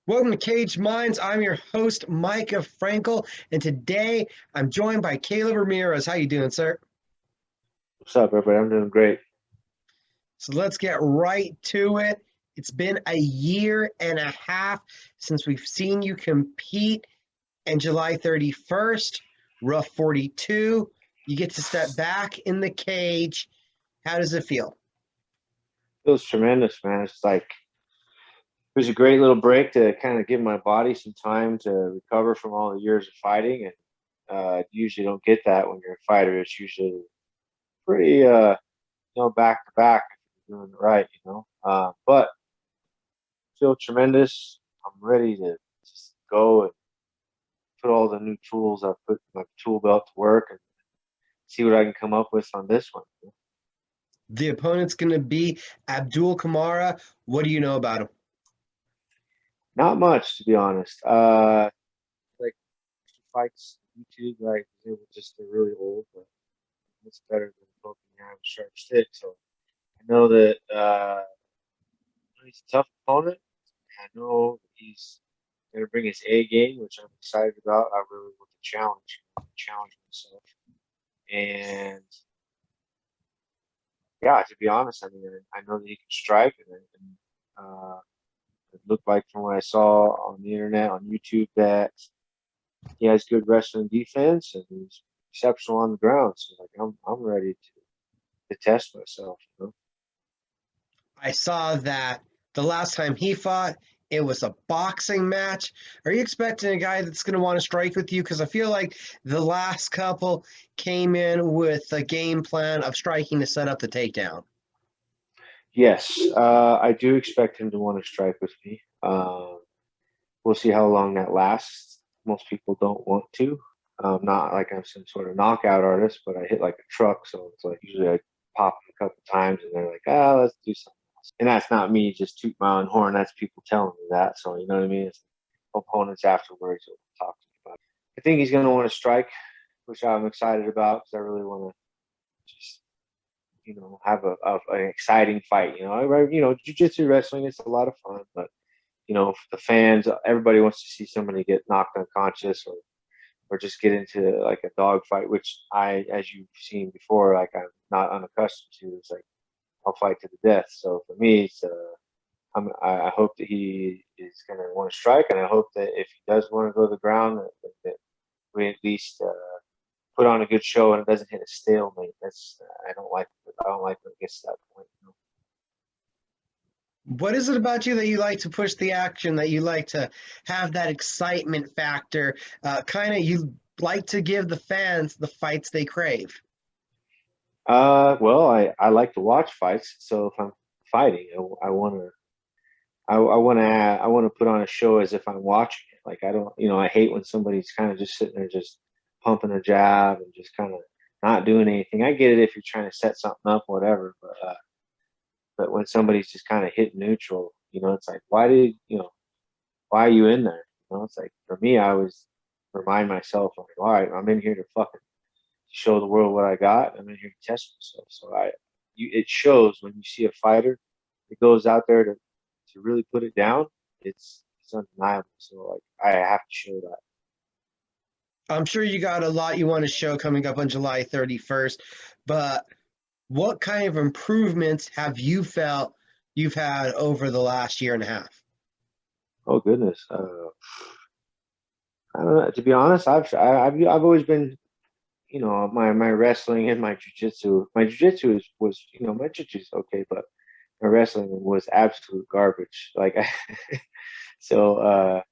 Welcome to Cage Minds. I'm your host, Micah Frankel, and today I'm joined by Calob Ramirez. How you doing, sir? What's up, everybody? I'm doing great. So let's get right to it. It's been a year and a half since we've seen you compete, and July 31st, RUF 42, you get to step back in the cage. How does it feel? Feels tremendous, man. It's like it was a great little break to kind of give my body some time to recover from all the years of fighting, and you usually don't get that when you're a fighter. It's usually pretty, back to back if you're doing it right, But feel tremendous. I'm ready to just go and put all the new tools I've put in my tool belt to work and see what I can come up with on this one. The opponent's going to be Abdul Kamara. What do you know about him? Not much, to be honest. Like fights on YouTube, like they were just they're really old, but it's better than poking around with a sharp stick. So I know that he's a tough opponent. I know that he's going to bring his A game, which I'm excited about. I really want to challenge myself. And yeah, to be honest, I mean, I know that he can strike, and it looked like from what I saw on the internet on YouTube that he has good wrestling defense and he's exceptional on the ground. So like I'm ready to test myself. I saw that the last time he fought, it was a boxing match. Are you expecting a guy that's going to want to strike with you? Because I feel like the last couple came in with a game plan of striking to set up the takedown. Yes, I do expect him to want to strike with me. We'll see how long that lasts. Most people don't want to. Not like I'm some sort of knockout artist, but I hit like a truck, so it's like usually I pop a couple times and they're like, let's do something else. And that's not me just toot my own horn. That's people telling me that. So you know what I mean? It's opponents afterwards will talk to me about it. I think he's going to want to strike, which I'm excited about because I really want to just have an exciting fight. Jiu-jitsu wrestling, it's a lot of fun, but for the fans, everybody wants to see somebody get knocked unconscious or just get into like a dog fight, which as you've seen before, like I'm not unaccustomed to. It's like I'll fight to the death. So for me, I hope that he is going to want to strike, and I hope that if he does want to go to the ground, that we at least put on a good show and it doesn't hit a stalemate. I don't like when it gets to that point. What is it about you that you like to push the action, that you like to have that excitement factor? You like to give the fans the fights they crave. Well, I like to watch fights, so if I'm fighting, I want to put on a show as if I'm watching it. Like I don't, I hate when somebody's kind of just sitting there just pumping a jab and just kind of not doing anything. I get it if you're trying to set something up, whatever, but when somebody's just kind of hitting neutral, it's like why are you in there? It's like for me, I always remind myself, like, all right, I'm in here to fucking show the world what I got. I'm in here to test myself. So it shows when you see a fighter that goes out there to really put it down. It's undeniable. So like I have to show that. I'm sure you got a lot you want to show coming up on July 31st, but what kind of improvements have you felt you've had over the last year and a half? Oh goodness. I don't know. To be honest, I've always been, my wrestling and my jujitsu. My jujitsu was my jujitsu is okay, but my wrestling was absolute garbage. Like, so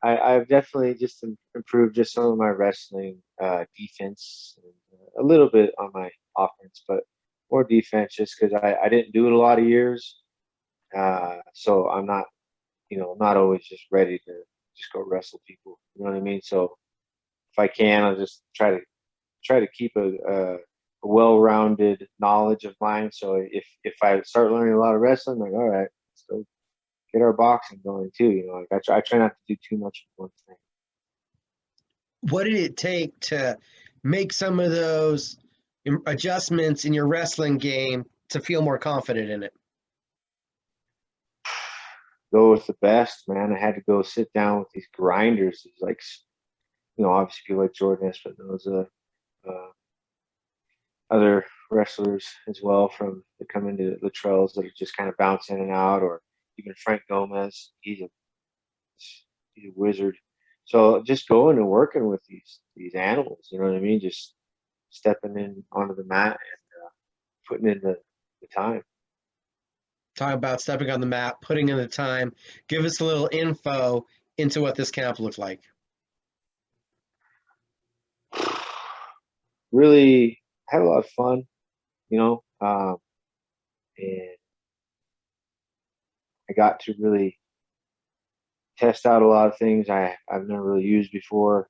I've definitely just improved just some of my wrestling defense, and a little bit on my offense, but more defense just because I didn't do it a lot of years. So I'm not always just ready to just go wrestle people. You know what I mean? So if I can, I'll just try to keep a well-rounded knowledge of mine. So if I start learning a lot of wrestling, like all right, let's go get our boxing going too. Like I try not to do too much of one thing. What did it take to make some of those adjustments in your wrestling game to feel more confident in it? go with the best, man. I had to go sit down with these grinders. These like, obviously people like Jordan Espin, those other wrestlers as well from that come into Latrell's that are just kind of bounce in and out, or even Frank Gomez. He's a wizard. So just going and working with these animals, you know what I mean? Just stepping in onto the mat and putting in the time. Talk about stepping on the mat, putting in the time. Give us a little info into what this camp looked like. Really had a lot of fun, and I got to really test out a lot of things I've never really used before,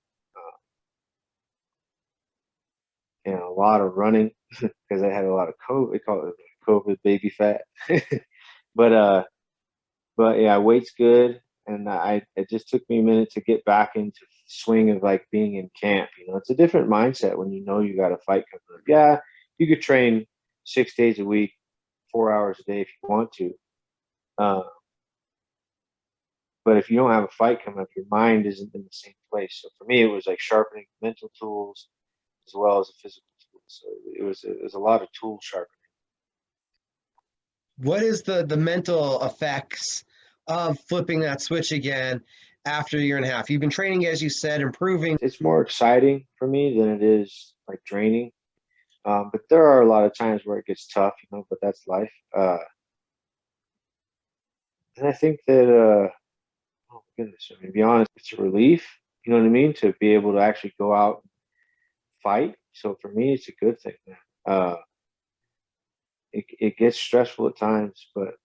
and a lot of running because I had a lot of COVID. They call it COVID baby fat, but yeah, weight's good, and it just took me a minute to get back into the swing of like being in camp. It's a different mindset when you know you got a fight coming up. Yeah, you could train 6 days a week, 4 hours a day if you want to. But if you don't have a fight coming up, your mind isn't in the same place. So for me, it was like sharpening mental tools as well as the physical tools. So it was a lot of tool sharpening. What is the mental effects of flipping that switch again after a year and a half? You've been training, as you said, improving. It's more exciting for me than it is like draining. But there are a lot of times where it gets tough, but that's life. And I think that, oh goodness, I mean, to be honest, it's a relief, you know what I mean, to be able to actually go out and fight. So for me, it's a good thing, man. It gets stressful at times, but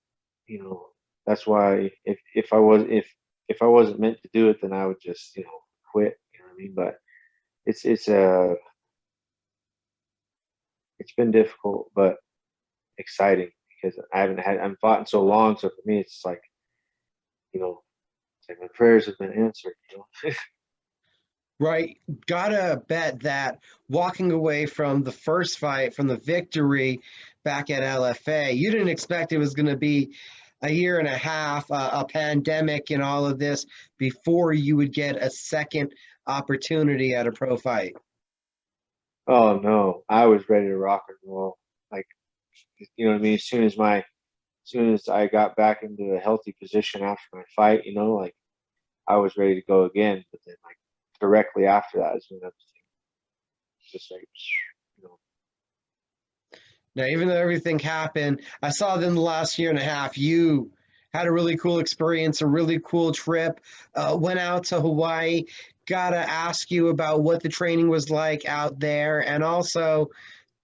that's why if I wasn't meant to do it, then I would just quit. You know what I mean? But it's been difficult, but exciting because I'm fought in so long. So for me, it's like it's like my prayers have been answered. Right. Gotta bet that walking away from the first fight, from the victory back at LFA, you didn't expect it was going to be a year and a half, a pandemic, and all of this before you would get a second opportunity at a pro fight. Oh no, I was ready to rock and roll. Like, you know what I mean? As soon as I got back into a healthy position after my fight, like I was ready to go again. But then like directly after that is when everything just like, you know. Now, even though everything happened, I saw that in the last year and a half, you had a really cool experience, a really cool trip, went out to Hawaii. Gotta ask you about what the training was like out there, and also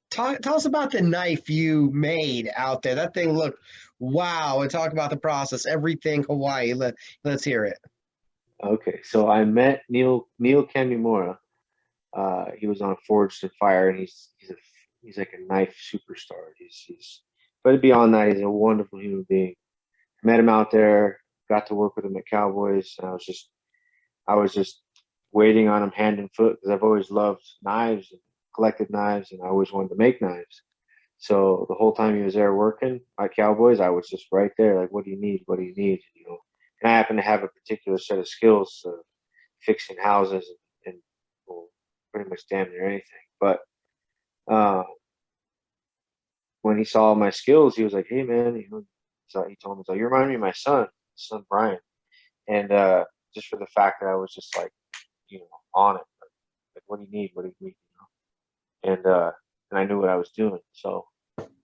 tell us about the knife you made out there. That thing looked wow, and talk about the process, everything Hawaii. Let's hear it. Okay, so I met Neil Kamimura. He was on Forged in Fire, and he's like a knife superstar. But beyond that, he's a wonderful human being. Met him out there, got to work with him at Cowboys, and I was just waiting on him hand and foot because I've always loved knives and collected knives, and I always wanted to make knives. So the whole time he was there working at Cowboys, I was just right there, like, what do you need? What do you need? And I happen to have a particular set of skills of fixing houses and well, pretty much damn near anything. But uh, when he saw my skills, he was like, "Hey, man," so he told me, "So you remind me of my son Brian," and just for the fact that I was just like, on it, like, what do you need? What do you need? And I knew what I was doing. So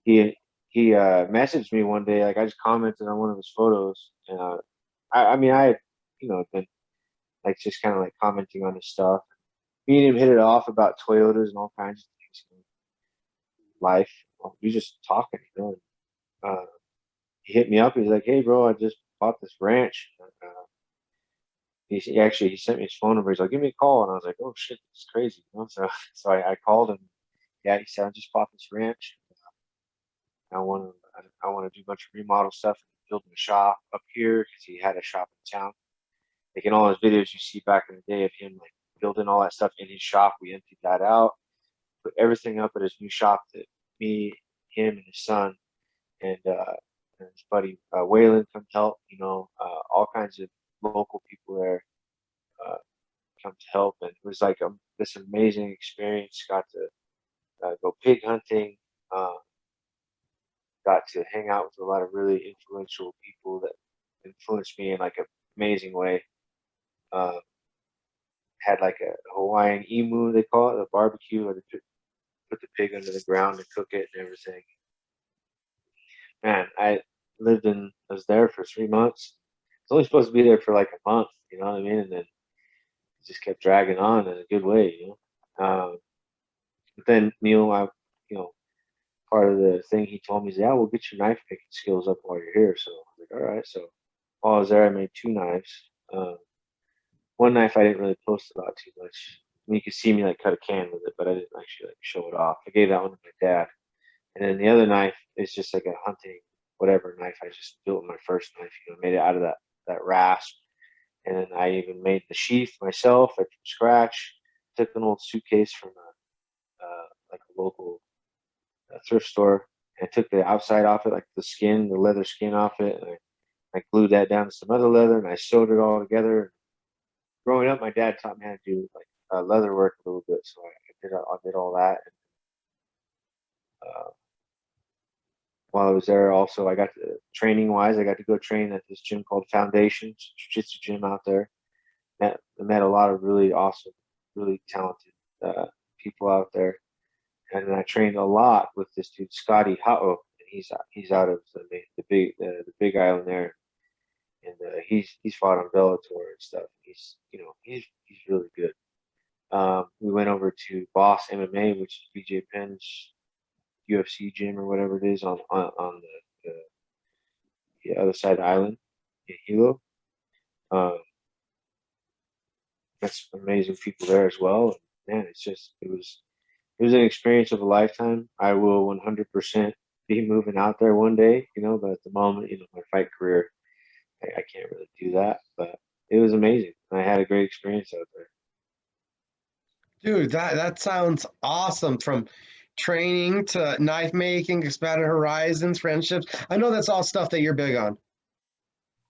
he messaged me one day, like I just commented on one of his photos, and I mean I had been like just kind of like commenting on his stuff. Me and him hit it off about Toyotas and all kinds of things, life. We just talking, he hit me up. He's like, "Hey, bro, I just bought this ranch." He sent me his phone number. He's like, "Give me a call," and I was like, "Oh shit, it's crazy." So I called him. Yeah, he said, "I just bought this ranch. I want to do a bunch of remodel stuff and build him a shop up here because he had a shop in town. Like in all his videos you see back in the day of him like building all that stuff in his shop, we emptied that out, put everything up at his new shop that me, him, and his son, and and his buddy Waylon come help. All kinds of local people there come to help, and it was like this amazing experience. Got to go pig hunting. Uh, got to hang out with a lot of really influential people that influenced me in like an amazing way. Uh, had like a Hawaiian emu, they call it, a barbecue, where they put the pig under the ground and cook it and everything. Man, I was there for 3 months. It's only supposed to be there for like a month, you know what I mean? And then it just kept dragging on in a good way. But then, you know, part of the thing he told me is, yeah, we'll get your knife picking skills up while you're here. So I was like, all right. So while I was there, I made 2 knives. One knife I didn't really post about too much. I mean, you could see me like cut a can with it, but I didn't actually like show it off. I gave that one to my dad. And then the other knife is just like a hunting whatever knife I just built my first knife. Made it out of that rasp, and then I even made the sheath myself, like from scratch. Took an old suitcase from like a local thrift store, and took the outside off it, like the leather skin off it, and I glued that down to some other leather, and I sewed it all together. Growing up, my dad taught me how to do like leather work a little bit, so I did all that. And, uh, while I was there, also I got to training wise, I got to go train at this gym called Foundations Jiu-Jitsu gym out there. Met a lot of really awesome, really talented people out there, and then I trained a lot with this dude Scotty Hao, and he's out of the big island there, and he's fought on Bellator and stuff. He's really good. We went over to Boss MMA, which is BJ Penn's UFC gym or whatever it is on the other side of the island in Hilo. Um, that's amazing people there as well. And man, it was an experience of a lifetime. I will 100% be moving out there one day, but at the moment, my fight career, I can't really do that. But it was amazing. I had a great experience out there. Dude, that sounds awesome. From training to knife making, expanded horizons, friendships. I know that's all stuff that you're big on.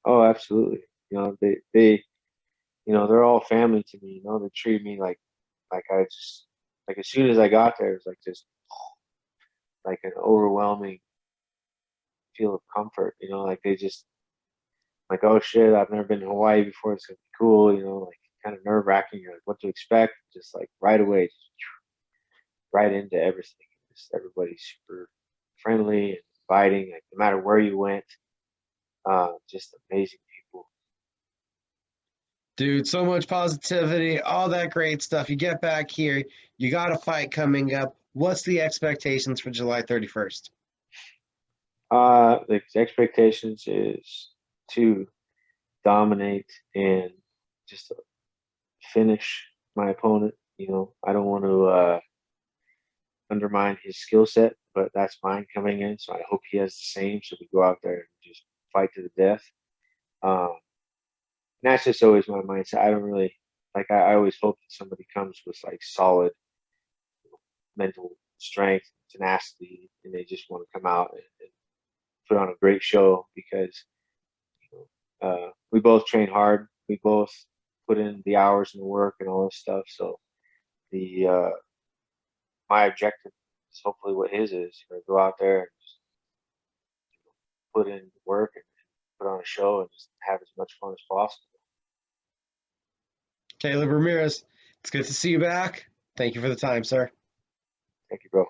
Oh, absolutely. They're all family to me. They treat me like I just like as soon as I got there, it was like just like an overwhelming feel of comfort. Like they just like, oh shit, I've never been to Hawaii before. It's gonna be cool. Like kind of nerve wracking. You're like, what to expect? Just like right away, just right into everything. Just everybody's super friendly and inviting. Like no matter where you went, just amazing people. Dude, so much positivity, all that great stuff. You get back here, you got a fight coming up. What's the expectations for July 31st? The expectations is to dominate and just finish my opponent. I don't want to undermine his skill set, but that's mine coming in. So I hope he has the same. So we go out there and just fight to the death. Um, and that's just always my mindset. I don't really like. I always hope that somebody comes with like solid mental strength, tenacity, and they just want to come out and put on a great show because we both train hard. We both put in the hours and the work and all this stuff. So the my objective is hopefully what his is. Go out there and just put in work and put on a show and just have as much fun as possible. Calob Ramirez, it's good to see you back. Thank you for the time, sir. Thank you, bro.